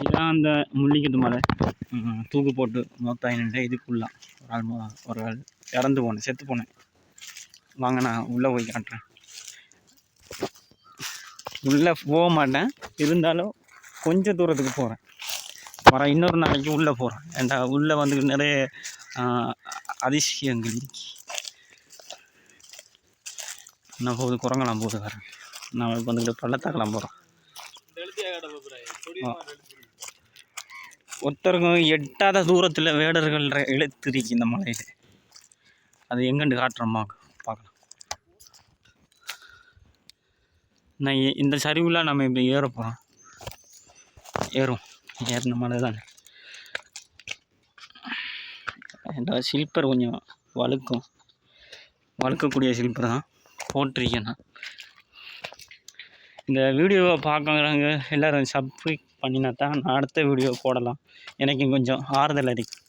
இதான் அந்த முள்ளிக்கட்டு மலை. தூக்கு போட்டு நோத்தாயின்னு இதுக்குள்ள ஒரு ஆள் இறந்து போனேன், செத்து போனேன். வாங்க நான் உள்ளே போய் காட்டுறேன். உள்ளே போக மாட்டேன், இருந்தாலும் கொஞ்சம் தூரத்துக்கு போகிறேன். இன்னொரு நாளைக்கு உள்ளே போகிறேன். ஏன்டா உள்ளே வந்து நிறைய அதிசயங்கள் இருக்கு. நான் போகுது குரங்கெல்லாம் போகுது வரேன். நான் இப்போ வந்துக்கிட்டு பள்ளத்தாக்கெல்லாம் போகிறேன். ஒருத்தருக்கும் எட்டாத தூரத்தில் வேடர்கள் எழுத்துருக்கு இந்த மலையில். அது எங்கேண்டு காட்டுறோம்மா பார்க்கலாம். நான் இந்த சரிவில் நம்ம இப்படி ஏற போகிறோம். ஏறின மலை தானே. ஏன்டா சில்பர் கொஞ்சம் வழுக்கக்கூடிய சில்பர் தான் போட்டிருக்கேன் நான். இந்த வீடியோவை பார்க்குறவங்க எல்லோரும் சப்ஸ்கிரைப் பண்ணினா தான் நான் அடுத்த வீடியோ போடலாம். எனக்கு கொஞ்சம் ஆறுதல் அடிக்கும்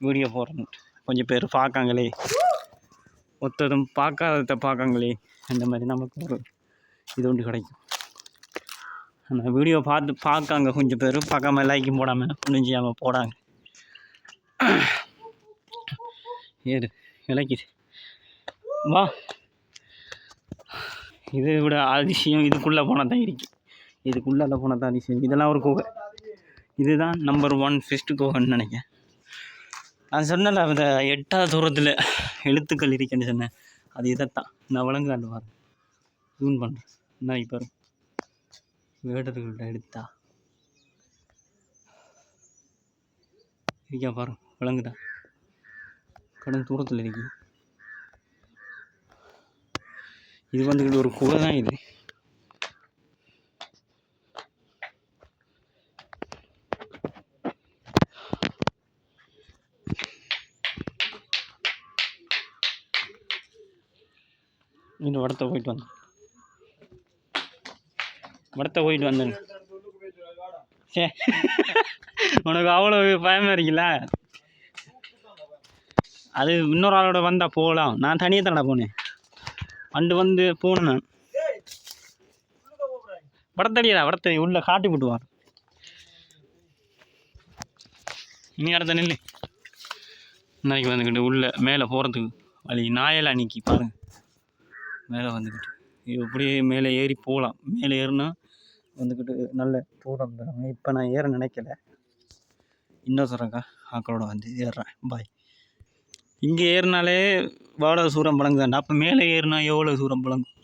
வீடியோ போடுறது. கொஞ்சம் பேர் பார்க்காங்களே, ஒருத்தரும் பார்க்காதத பார்க்காங்களே, அந்த மாதிரி நமக்கு ஒரு இது ஒன்று கிடைக்கும். அந்த வீடியோ பார்க்காங்க கொஞ்சம் பேர், பார்க்காம லைக்கும் போடாமல் புரிஞ்சாமல் போடாங்க. ஏறு விளக்கிது வா. இதை விட அதிசயம் இதுக்குள்ளே போனால் தான் இருக்குது. இதுக்குள்ளே போனால் தான் அதிசயம். இதெல்லாம் ஒரு குகை. இதுதான் நம்பர் 1 ஃபெஸ்ட்டு குகைன்னு நினைக்கிறேன். நான் சொன்னல அந்த எட்டாவது தூரத்தில் எழுத்துக்கள் இருக்குன்னு சொன்னேன். அது இதைத்தான் நான் விளங்குதாண்டு பாருங்க. ஜூன் பண்ணுறேன். நான் இப்போ வேடர்கள்ட்ட எழுத்தா இருக்கா பாருங்க, விளங்குதா? கடும் தூரத்தில் இருக்கு. இது வந்துக்கிட்டு ஒரு குகை தான் இது. இன்னும் வடத்தை போயிட்டு வந்தேன். சே, உனக்கு அவ்வளோ பயமாக இருக்குல்ல? அது இன்னொரு ஆளோட வந்தால் போகலாம். நான் தனியாக தானடா போனேன். வந்து போனேன் நான். வடத்தடி உள்ள காட்டி விட்டுவார். நீ அடுத்த நெல் இன்னைக்கு வந்துக்கிட்டு உள்ள மேலே போகிறதுக்கு வழி நாயெல்லாம் நிற்கி பாருங்க. மேலே வந்துக்கிட்டு இப்படியே மேலே ஏறி போகலாம். மேலே ஏறினா வந்துக்கிட்டு நல்ல தூரம் தராங்க. இப்போ நான் ஏற நினைக்கல, இன்னும் சொல்கிறேங்க்கா ஆக்களோட வந்து ஏறுறேன். பாய். இங்கே ஏறினாலே வாடகை சூரம் பழங்குதாண்டா. அப்போ மேலே ஏறினா எவ்வளோ சூரம் பழங்கும்?